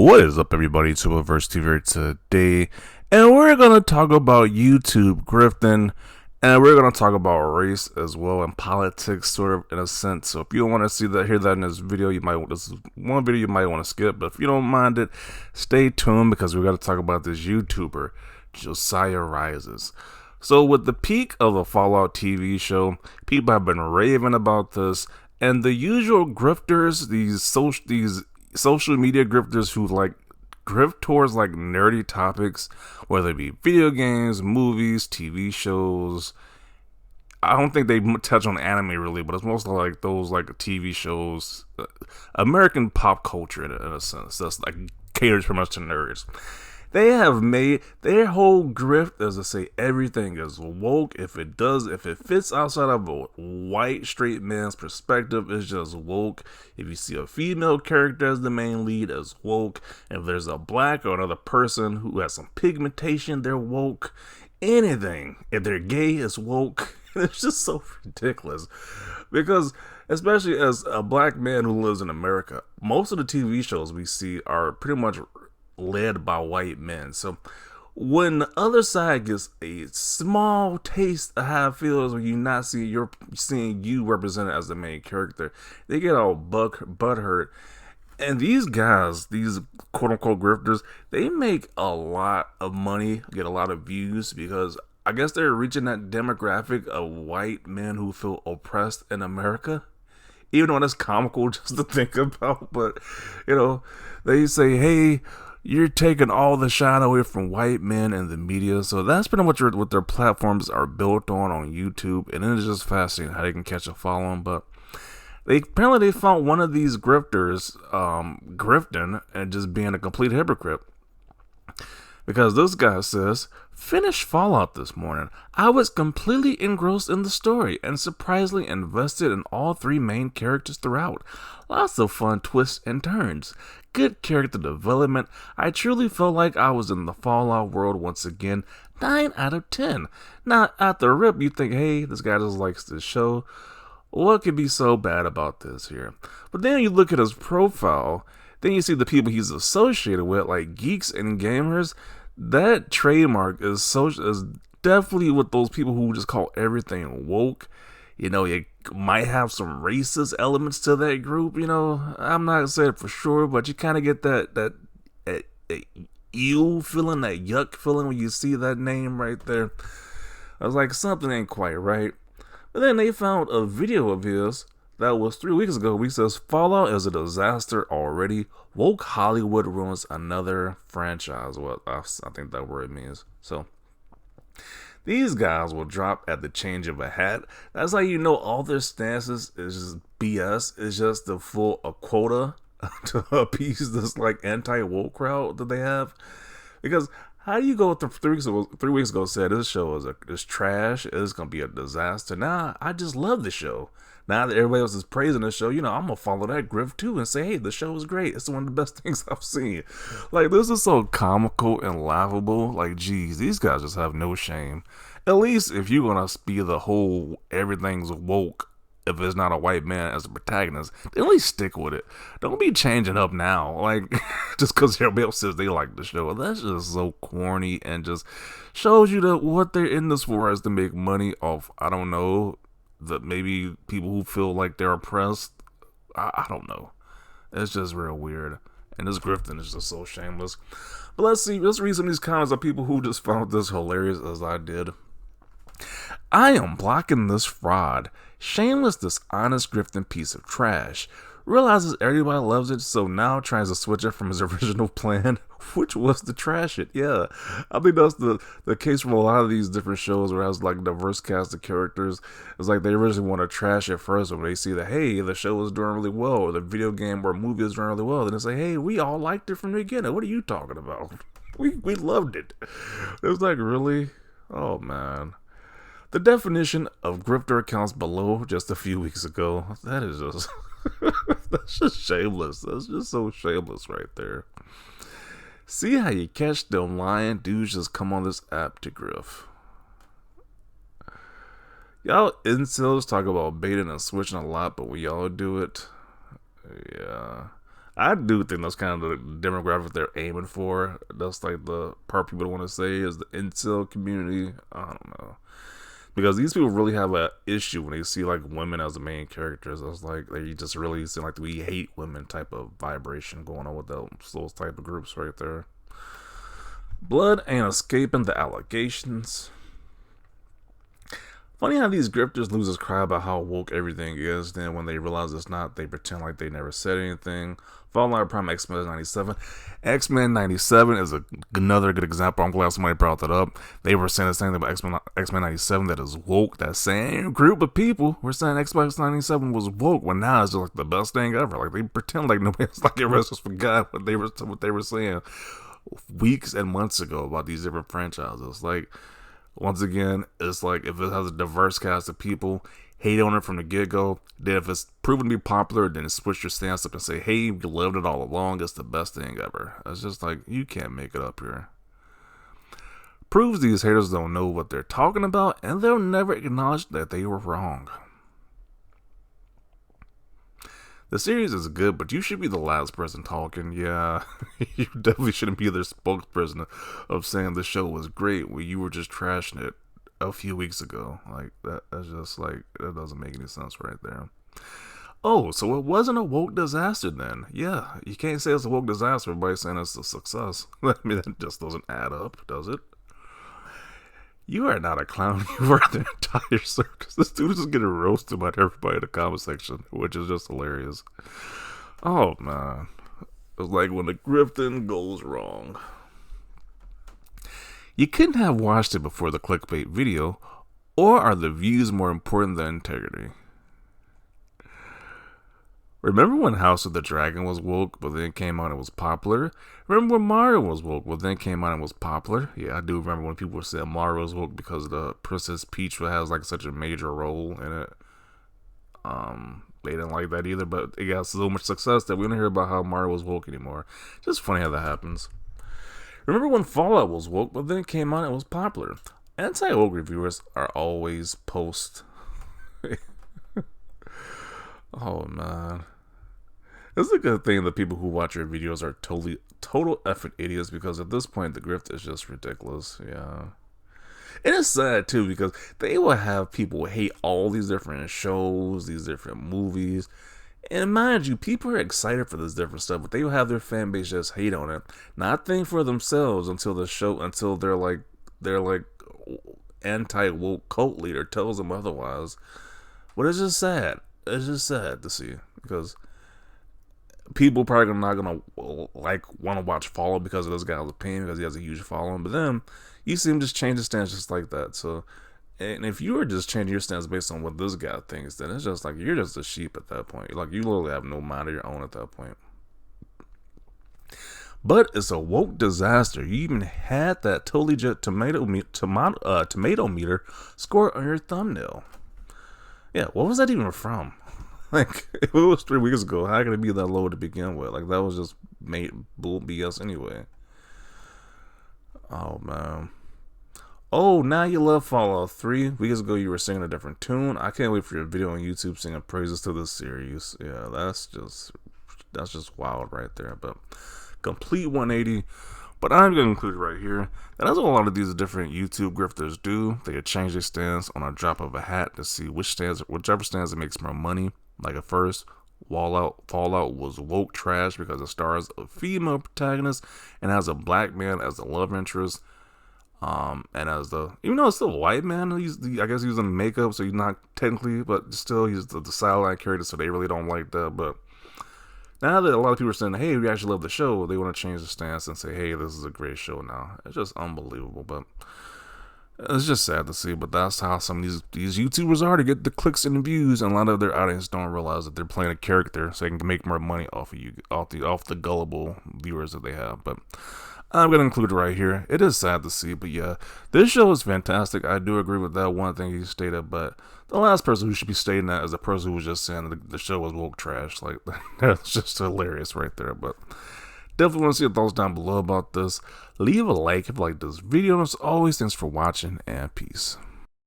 What is up, everybody? It's Hypocrisy here today, and we're gonna talk about YouTube grifting, and we're gonna talk about race as well and politics, sort of in a sense. So if you don't want to see that, hear that in this video, this is one video you might want to skip. But if you don't mind it, stay tuned because we're gonna talk about this YouTuber, JosiahRises. So with the peak of the Fallout TV show, people have been raving about this, and the usual grifters, these social media grifters who like grift towards like nerdy topics, whether it be video games, movies, TV shows. I don't think they touch on anime really, but it's mostly like those like TV shows, American pop culture in a sense. That's like caters pretty much to nerds. They have made their whole grift as to say everything is woke. If it fits outside of a white straight man's perspective, it's just woke. If you see a female character as the main lead, it's woke. If there's a black or another person who has some pigmentation, they're woke. Anything. If they're gay, it's woke. It's just so ridiculous. Because especially as a black man who lives in America, most of the TV shows we see are pretty much led by white men. So when the other side gets a small taste of how it feels when you're seeing you represented as the main character, they get all butthurt. And these guys, these quote unquote grifters, they make a lot of money, get a lot of views because I guess they're reaching that demographic of white men who feel oppressed in America. Even though that's comical just to think about, but they say, hey, you're taking all the shine away from white men and the media. So that's pretty much what their platforms are built on YouTube. And it is just fascinating how they can catch a following. But they found one of these grifters grifting and just being a complete hypocrite. Because this guy says, finished Fallout this morning. I was completely engrossed in the story and surprisingly invested in all three main characters throughout. Lots of fun twists and turns. Good character development. I truly felt like I was in the Fallout world once again. 9 out of 10. Now, at the rip, you think, hey, this guy just likes this show. What could be so bad about this here? But then you look at his profile, then you see the people he's associated with, like geeks and gamers. That trademark is definitely with those people who just call everything woke. You might have some racist elements to that group. I'm not saying it for sure, but you kind of get that ew feeling, that yuck feeling when you see that name right there. I was like, something ain't quite right. But then they found a video of his that was 3 weeks ago. He says, Fallout is a disaster already. Woke Hollywood ruins another franchise. Well, I think that word means. So these guys will drop at the change of a hat. That's how you know all their stances is just BS. It's just the full quota to appease this like anti-woke crowd that they have. Because how do you go through 3 weeks ago said this show is trash, it's gonna be a disaster. Now I just love the show. Now that everybody else is praising the show, I'm gonna follow that grift too and say, hey, the show is great. It's one of the best things I've seen. Like, this is so comical and laughable. Like, geez, these guys just have no shame. At least if you're gonna be the whole everything's woke, if it's not a white man as a protagonist, then at least stick with it. Don't be changing up now, like just because everybody else says they like the show. That's just so corny and just shows you that what they're in this for is to make money off. I don't know. That maybe people who feel like they're oppressed. I don't know. It's just real weird. And this grifting is just so shameless. But let's read some of these comments of people who just found this hilarious as I did. I am blocking this fraud. Shameless, dishonest, grifting piece of trash. Realizes everybody loves it, so now tries to switch it from his original plan, which was to trash it. Yeah, I think that's the case from a lot of these different shows where it has like diverse cast of characters. It's like they originally want to trash it first when they see that, hey, the show is doing really well, or the video game or movie is doing really well. Then they say, hey, we all liked it from the beginning. What are you talking about? We loved it. It was like, really? Oh, man. The definition of grifter accounts below just a few weeks ago. That is just... that's just shameless. That's just so shameless right there. See how you catch them lying dudes just come on this app to grift. Y'all incels talk about baiting and switching a lot, but we all do it. Yeah. I do think that's kind of the demographic they're aiming for. That's like the part people want to say is the incel community. I don't know. Because these people really have an issue when they see like women as the main characters. It's like they just really seem like we hate women type of vibration going on with those type of groups right there. Blood ain't escaping the allegations. Funny how these grifters losers cry about how woke everything is, then when they realize it's not, they pretend like they never said anything. Fallout Prime X-Men 97. X-Men 97 is another good example. I'm glad somebody brought that up. They were saying the same thing about X-Men 97 that is woke. That same group of people were saying X-Men 97 was woke, when now it's just like the best thing ever. Like they pretend like nobody else, like everyone just forgot what they were saying weeks and months ago about these different franchises. Like, once again, it's like if it has a diverse cast of people, hate on it from the get-go. Then if it's proven to be popular, then switch your stance up and say, hey, you lived it all along. It's the best thing ever. It's just like, you can't make it up here. Proves these haters don't know what they're talking about, and they'll never acknowledge that they were wrong. The series is good, but you should be the last person talking. Yeah, you definitely shouldn't be the spokesperson of saying the show was great when you were just trashing it a few weeks ago. Like, that's just like, that doesn't make any sense right there. Oh, so it wasn't a woke disaster then. Yeah, you can't say it's a woke disaster. Everybody's saying it's a success. I mean, that just doesn't add up, does it? You are not a clown. You are the entire circus. This dude is just getting roasted by everybody in the comment section, which is just hilarious. Oh, man. It's like when the grifting goes wrong. You couldn't have watched it before the clickbait video, or are the views more important than integrity? Remember when House of the Dragon was woke, but then came out and was popular? Remember when Mario was woke, but then came out and was popular? Yeah, I do remember when people said Mario was woke because the Princess Peach has like such a major role in it. They didn't like that either, but it got so much success that we don't hear about how Mario was woke anymore. Just funny how that happens. Remember when Fallout was woke, but then came out and was popular? Anti-woke reviewers are always post. Oh, man. It's a good thing that people who watch your videos are total effing idiots, because at this point the grift is just ridiculous. Yeah. And it's sad too, because they will have people hate all these different shows, these different movies. And mind you, people are excited for this different stuff, but they will have their fan base just hate on it. Not think for themselves until they're like anti-woke cult leader tells them otherwise. But it's just sad. It's just sad to see, because people probably not gonna want to watch Fallout because of this guy's opinion, because he has a huge following. But then you see him just change his stance just like that. So, and if you are just changing your stance based on what this guy thinks, then it's just like you're just a sheep at that point. Like, you literally have no mind of your own at that point. But it's a woke disaster. You even had that totally jet tomato meter score on your thumbnail. Yeah, what was that even from? Like, if it was 3 weeks ago, how could it be that low to begin with? Like, that was just bull BS anyway. Oh, man. Oh, now you love Fallout 3. Weeks ago, you were singing a different tune. I can't wait for your video on YouTube singing praises to this series. Yeah, that's just wild right there. But complete 180. But I'm going to include right here that that's what a lot of these different YouTube grifters do. They change their stance on a drop of a hat to see whichever stance that makes more money. Like at first, Fallout was woke trash because it stars a female protagonist and has a black man as the love interest. And as even though it's still a white man, I guess he's in makeup, so he's not technically, but still he's the sideline character, so they really don't like that. But now that a lot of people are saying, hey, we actually love the show, they want to change the stance and say, hey, this is a great show now. It's just unbelievable, but it's just sad to see. But that's how some of these YouTubers are, to get the clicks and the views, and a lot of their audience don't realize that they're playing a character so they can make more money off the gullible viewers that they have. But I'm going to include it right here. It is sad to see, but yeah, this show is fantastic. I do agree with that one thing he stated, but the last person who should be stating that is the person who was just saying the show was woke trash. Like, that's just hilarious right there. But definitely want to see your thoughts down below about this. Leave a like if you like this video. And as always, thanks for watching, and peace.